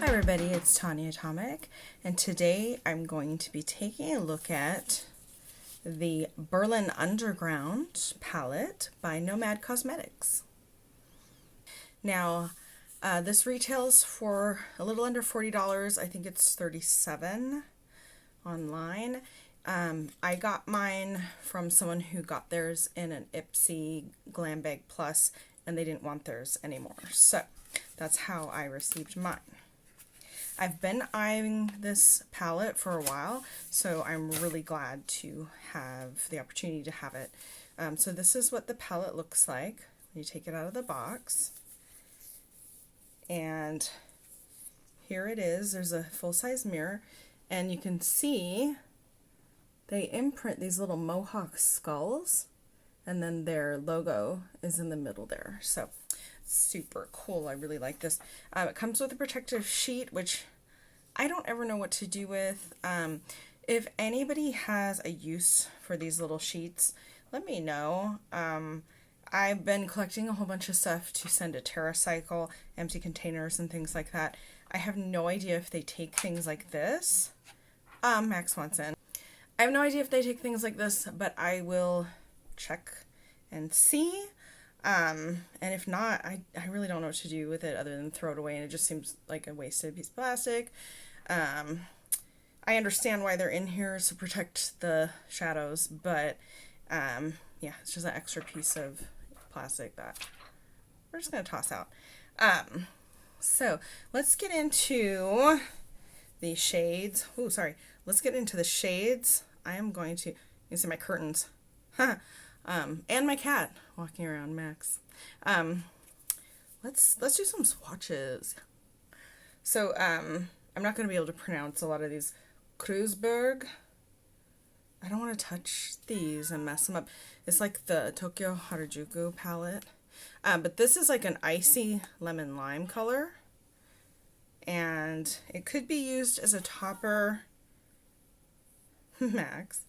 Hi everybody, it's Tanya Atomic, and today I'm going to be taking a look at the Berlin Underground palette by Nomad Cosmetics. Now, this retails for a little under $40. I think it's $37 online. I got mine from someone who got theirs in an Ipsy Glam Bag Plus, and they didn't want theirs anymore. So that's how I received mine. I've been eyeing this palette for a while, so I'm really glad to have the opportunity to have it. So this is what the palette looks like when you take it out of the box. And here it is. There's a full-size mirror, and you can see they imprint these little mohawk skulls, and then their logo is in the middle there. So super cool. I really like this. It comes with a protective sheet, which I don't ever know what to do with. If anybody has a use for these little sheets, let me know. I've been collecting a whole bunch of stuff to send to TerraCycle, empty containers and things like that. I have no idea if they take things like this. Max wants in. I have no idea if they take things like this, but I will check and see. And if not, I really don't know what to do with it other than throw it away, and it just seems like a wasted piece of plastic. I understand why they're in here to protect the shadows, but yeah, it's just an extra piece of plastic that we're just going to toss out. So let's get into the shades. Oh, sorry. Let's get into the shades. I am going to, you can see my curtains. And my cat walking around, Max. Let's do some swatches. So, I'm not going to be able to pronounce a lot of these. Kreuzberg. I don't want to touch these and mess them up. It's like the Tokyo Harajuku palette. But this is like an icy lemon lime color. And it could be used as a topper. Max.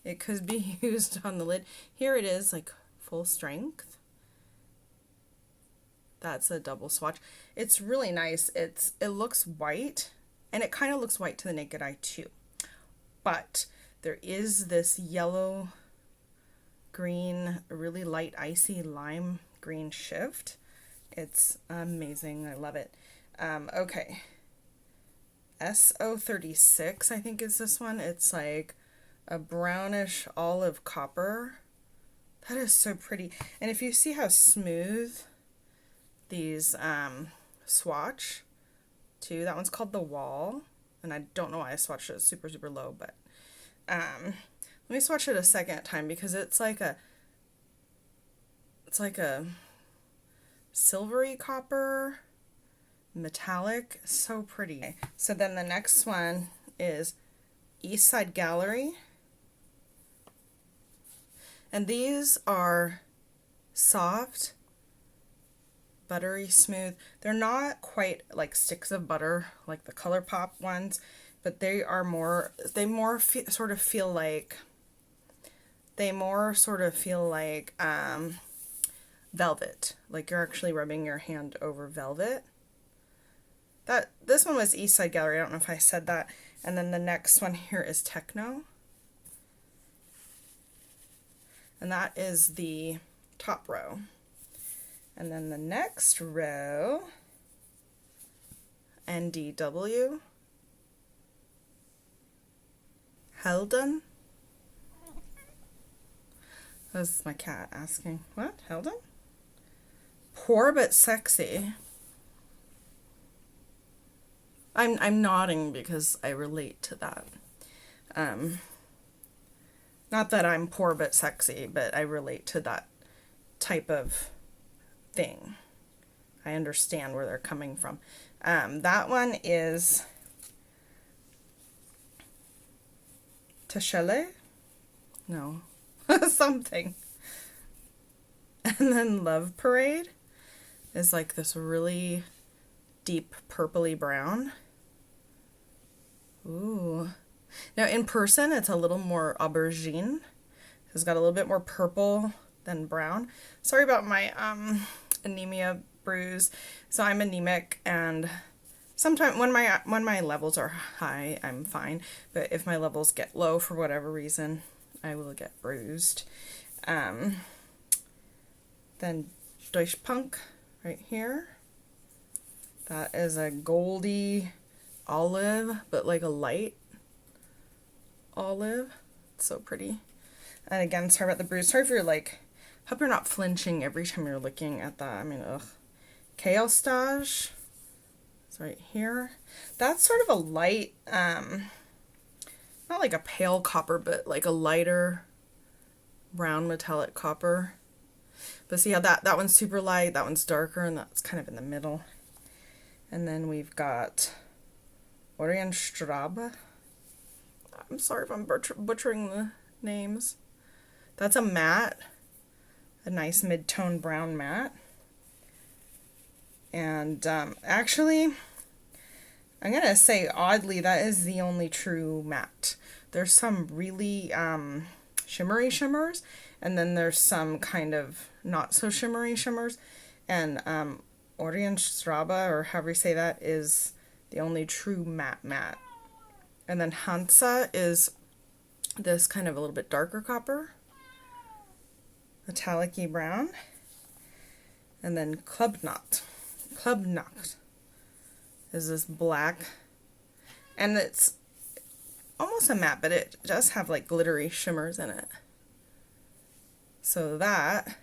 It could be used on the lid. Here it is, like full strength. That's a double swatch. It's really nice. It looks white, and it kind of looks white to the naked eye too. But there is this yellow, green, really light icy lime green shift. It's amazing. I love it. Okay. SO36, I think is this one. It's like a brownish olive copper. That is so pretty. And if you see how smooth these swatch too, that one's called The Wall, and I don't know why I swatched it super low, but let me swatch it a second time because it's like a silvery copper metallic, so pretty. So then the next one is East Side Gallery. And these are soft, buttery smooth. They're not quite like sticks of butter like the ColourPop ones, but they are more, sort of feel like velvet. Like you're actually rubbing your hand over velvet. This one was East Side Gallery. I don't know if I said that. And then the next one here is Techno. And that is the top row. And then the next row, NDW, Helden. This is my cat asking, what? Helden? Poor but sexy. I'm nodding because I relate to that. Not that I'm poor but sexy, but I relate to that type of thing. I understand where they're coming from. That one is Tachele? No. Something. And then Love Parade is like this really deep purpley brown. Ooh. Now in person it's a little more aubergine. It's got a little bit more purple than brown. Sorry about my anemia bruise. So I'm anemic, and Sometimes when my levels are high, I'm fine. But if my levels get low for whatever reason, I will get bruised. Then Durchpunk right here. That is a goldy olive, but like a light olive. It's so pretty. And again, sorry about the bruise. Sorry if you're like, hope you're not flinching every time you're looking at that. I mean, ugh. Kale Stage. It's right here. That's sort of a light, not like a pale copper, but like a lighter brown metallic copper. But see how that one's super light, that one's darker, and that's kind of in the middle. And then we've got Orienstrabe. I'm sorry if I'm butchering the names. That's a matte, a nice mid-tone brown matte. And actually, I'm going to say oddly, that is the only true matte. There's some really shimmery shimmers, and then there's some kind of not so shimmery shimmers. And Orienstrabe, or however you say that, is the only true matte. And then Hansa is this kind of a little bit darker copper, metallic-y brown. And then Clubnacht is this black, and it's almost a matte, but it does have like glittery shimmers in it. So that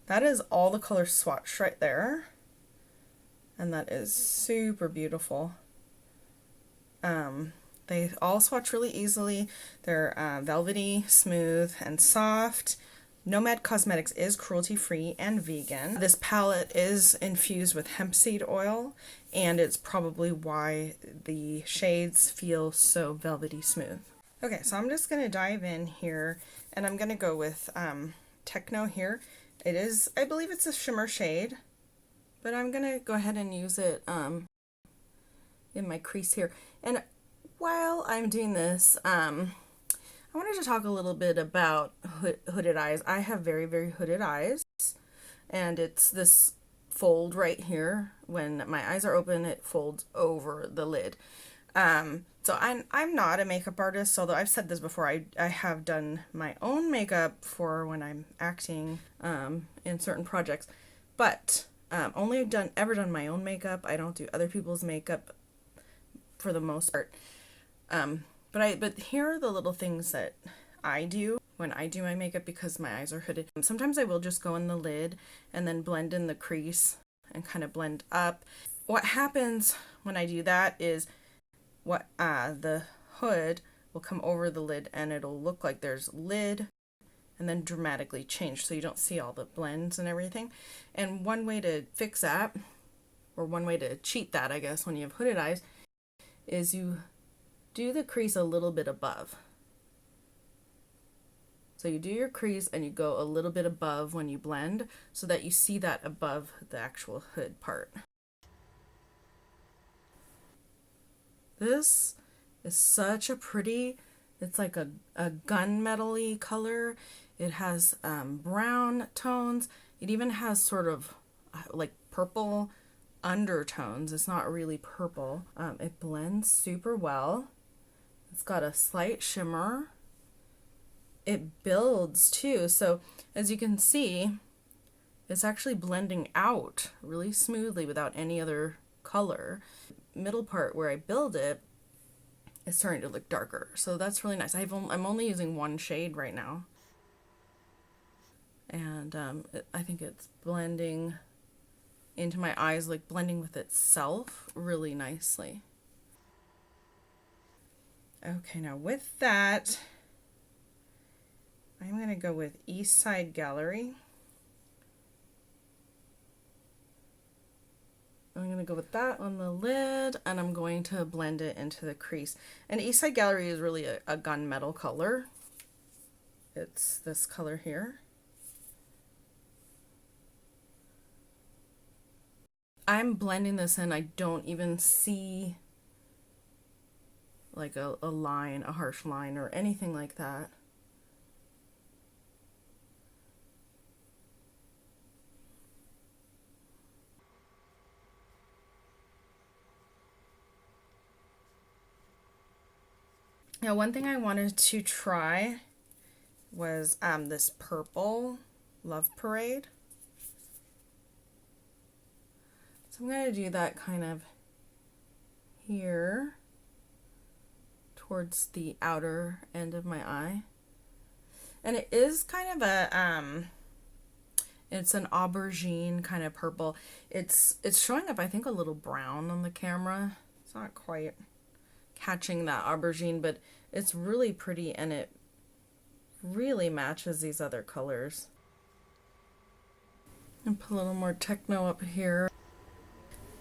is all the color swatched right there, and that is super beautiful. They all swatch really easily. They're velvety, smooth, and soft. Nomad Cosmetics is cruelty-free and vegan. This palette is infused with hemp seed oil, and it's probably why the shades feel so velvety smooth. Okay, so I'm just going to dive in here, and I'm going to go with Techno here. It is, I believe it's a shimmer shade, but I'm going to go ahead and use it in my crease here. And while I'm doing this, I wanted to talk a little bit about hooded eyes. I have very, very hooded eyes, and it's this fold right here. When my eyes are open, it folds over the lid. So I'm not a makeup artist, although I've said this before. I have done my own makeup for when I'm acting in certain projects, but only ever done my own makeup. I don't do other people's makeup for the most part. But here are the little things that I do when I do my makeup because my eyes are hooded. Sometimes I will just go in the lid and then blend in the crease and kind of blend up. What happens when I do that is the hood will come over the lid and it'll look like there's lid and then dramatically change, so you don't see all the blends and everything. And one way to fix that, or one way to cheat that, I guess, when you have hooded eyes, is you do the crease a little bit above. So you do your crease and you go a little bit above when you blend so that you see that above the actual hood part. This is such a pretty, it's like a gunmetal-y color. It has brown tones. It even has sort of like purple undertones. It's not really purple. It blends super well. It's got a slight shimmer. It builds too. So as you can see, it's actually blending out really smoothly without any other color. Middle part where I build it is starting to look darker. So that's really nice. I'm only using one shade right now. And I think it's blending into my eyes, like blending with itself really nicely. Okay, now with that, I'm going to go with East Side Gallery. I'm going to go with that on the lid, and I'm going to blend it into the crease. And East Side Gallery is really a gunmetal color. It's this color here. I'm blending this in. I don't even see like a line, a harsh line or anything like that. Now, one thing I wanted to try was this purple Love Parade. So I'm going to do that kind of here towards the outer end of my eye. And it is kind of a, it's an aubergine kind of purple. It's showing up, I think, a little brown on the camera. It's not quite catching that aubergine, but it's really pretty and it really matches these other colors. And put a little more techno up here.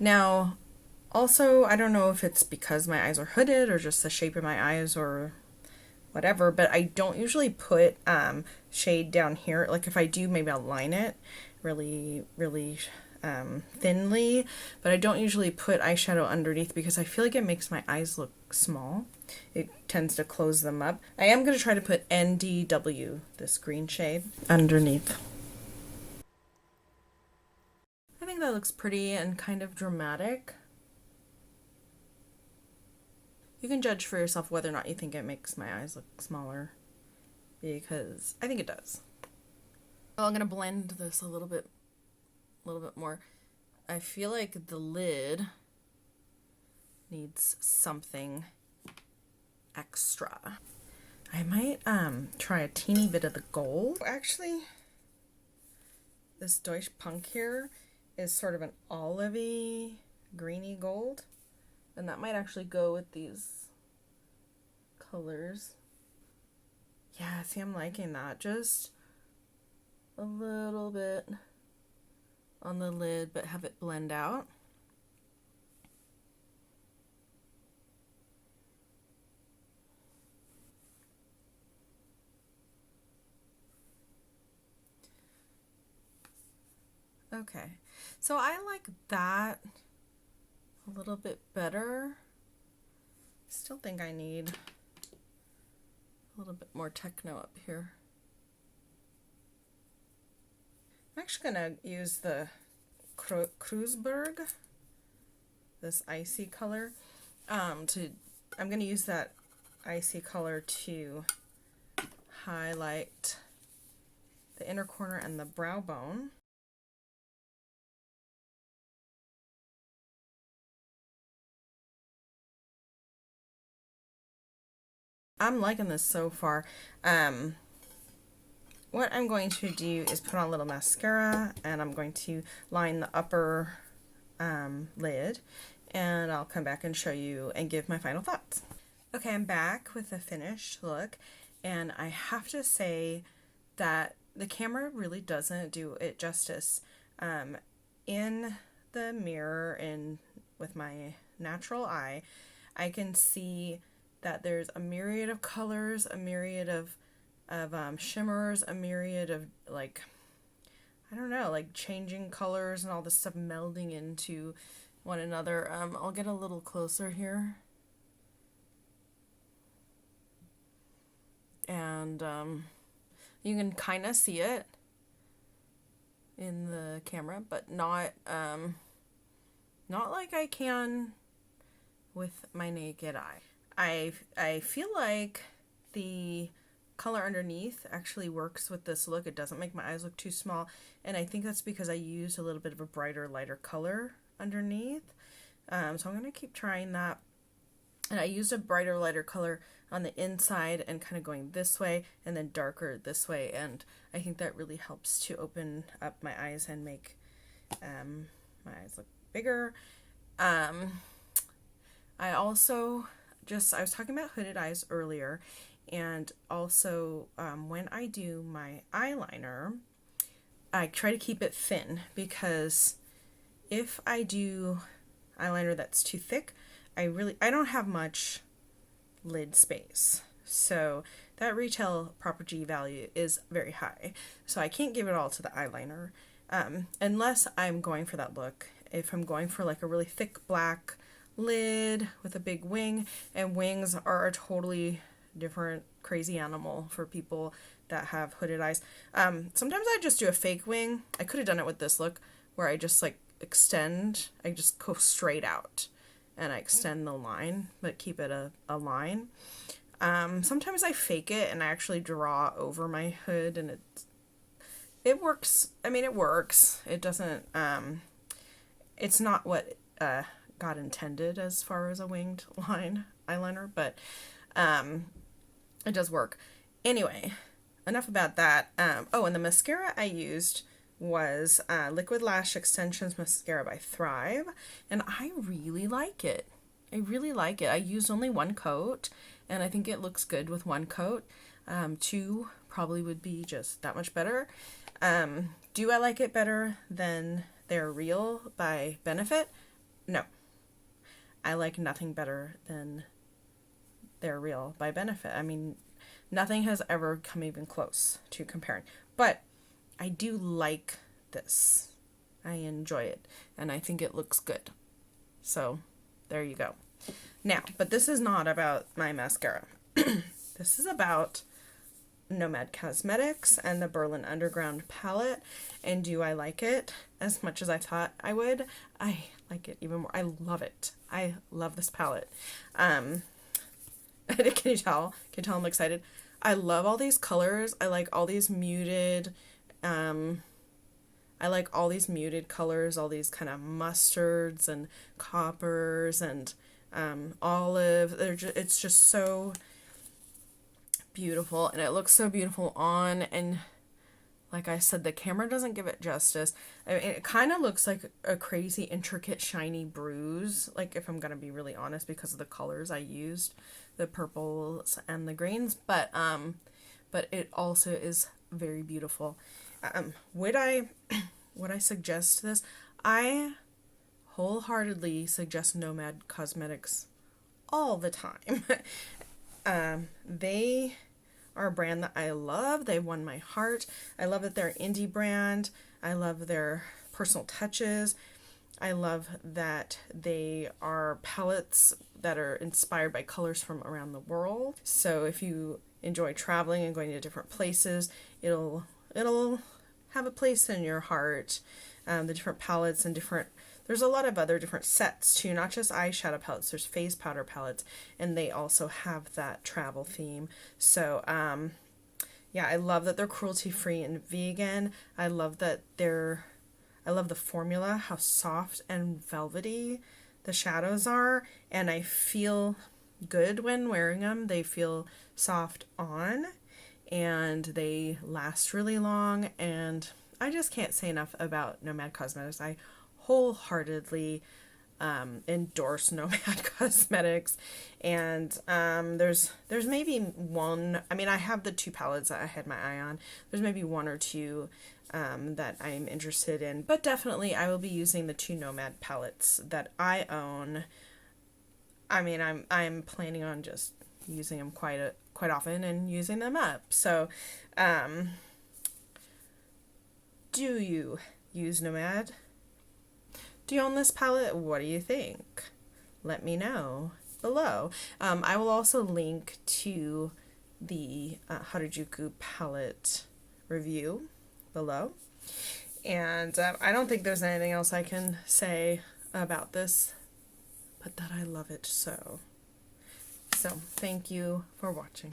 Now, also, I don't know if it's because my eyes are hooded or just the shape of my eyes or whatever, but I don't usually put shade down here. Like if I do, maybe I'll line it really thinly, but I don't usually put eyeshadow underneath because I feel like it makes my eyes look small. It tends to close them up. I am going to try to put NDW, this green shade, underneath. I think that looks pretty and kind of dramatic. You can judge for yourself whether or not you think it makes my eyes look smaller, because I think it does. Well, I'm gonna blend this a little bit more. I feel like the lid needs something extra. I might try a teeny bit of the gold. Actually, this Deutsche Punk here is sort of an olivey, greeny gold. And that might actually go with these colors. Yeah, see, I'm liking that. Just a little bit on the lid, but have it blend out. Okay, so I like that a little bit better. Still think I need a little bit more techno up here. I'm actually gonna use the Kreuzberg, this icy color. I'm gonna use that icy color to highlight the inner corner and the brow bone. I'm liking this so far. What I'm going to do is put on a little mascara, and I'm going to line the upper lid, and I'll come back and show you and give my final thoughts. Okay, I'm back with the finished look, and I have to say that the camera really doesn't do it justice. In the mirror and with my natural eye, I can see that there's a myriad of colors, a myriad of shimmers, a myriad of, like, I don't know, like changing colors and all this stuff melding into one another. I'll get a little closer here. And you can kind of see it in the camera, but not like I can with my naked eye. I feel like the color underneath actually works with this look. It doesn't make my eyes look too small, and I think that's because I used a little bit of a brighter, lighter color underneath. So I'm going to keep trying that. And I used a brighter, lighter color on the inside and kind of going this way and then darker this way, and I think that really helps to open up my eyes and make my eyes look bigger. I also I was talking about hooded eyes earlier, and also when I do my eyeliner, I try to keep it thin, because if I do eyeliner that's too thick, I don't have much lid space. So that retail proper G value is very high. So I can't give it all to the eyeliner unless I'm going for that look. If I'm going for like a really thick black lid with a big wing, and wings are a totally different crazy animal for people that have hooded eyes. Sometimes I just do a fake wing. I could have done it with this look where I just like extend, I just go straight out and I extend the line but keep it a line. Sometimes I fake it and I actually draw over my hood, and it works. I mean, it works. It doesn't, it's not what God intended as far as a winged line eyeliner, but it does work. Anyway, enough about that. Oh, and the mascara I used was Liquid Lash Extensions Mascara by Thrive, and I really like it. I really like it. I used only one coat, and I think it looks good with one coat. Two probably would be just that much better. Do I like it better than They're Real by Benefit? No. I like nothing better than They're Real by Benefit. I mean, nothing has ever come even close to comparing. But I do like this. I enjoy it, and I think it looks good. So, there you go. Now, but this is not about my mascara. This is about Nomad Cosmetics and the Berlin Underground palette. And do I like it as much as I thought I would? I like it even more. I love it. I love this palette. Can you tell? Can you tell I'm excited? I love all these colors. I like all these muted, colors, all these kind of mustards and coppers and olive. It's just so beautiful, and it looks so beautiful on, and like I said, the camera doesn't give it justice. I mean, it kind of looks like a crazy intricate shiny bruise, like, if I'm gonna be really honest, because of the colors I used, the purples and the greens, but it also is very beautiful. Would I suggest this? I wholeheartedly suggest Nomad Cosmetics all the time. They are a brand that I love. They won my heart. I love that they're an indie brand. I love their personal touches. I love that they are palettes that are inspired by colors from around the world. So if you enjoy traveling and going to different places, it'll have a place in your heart. The different palettes and there's a lot of other different sets too, not just eyeshadow palettes. There's face powder palettes, and they also have that travel theme. So, yeah, I love that they're cruelty-free and vegan. I love the formula, how soft and velvety the shadows are, and I feel good when wearing them. They feel soft on, and they last really long, and I just can't say enough about Nomad Cosmetics. I wholeheartedly endorse Nomad Cosmetics, and there's maybe one, I mean, I have the two palettes that I had my eye on. There's maybe one or two that I'm interested in, but definitely I will be using the two Nomad palettes that I own. I mean, I'm planning on just using them quite often and using them up. So do you use Nomad? Do you own this palette? What do you think? Let me know below. I will also link to the Harajuku palette review below. And I don't think there's anything else I can say about this, but that I love it so. So, thank you for watching.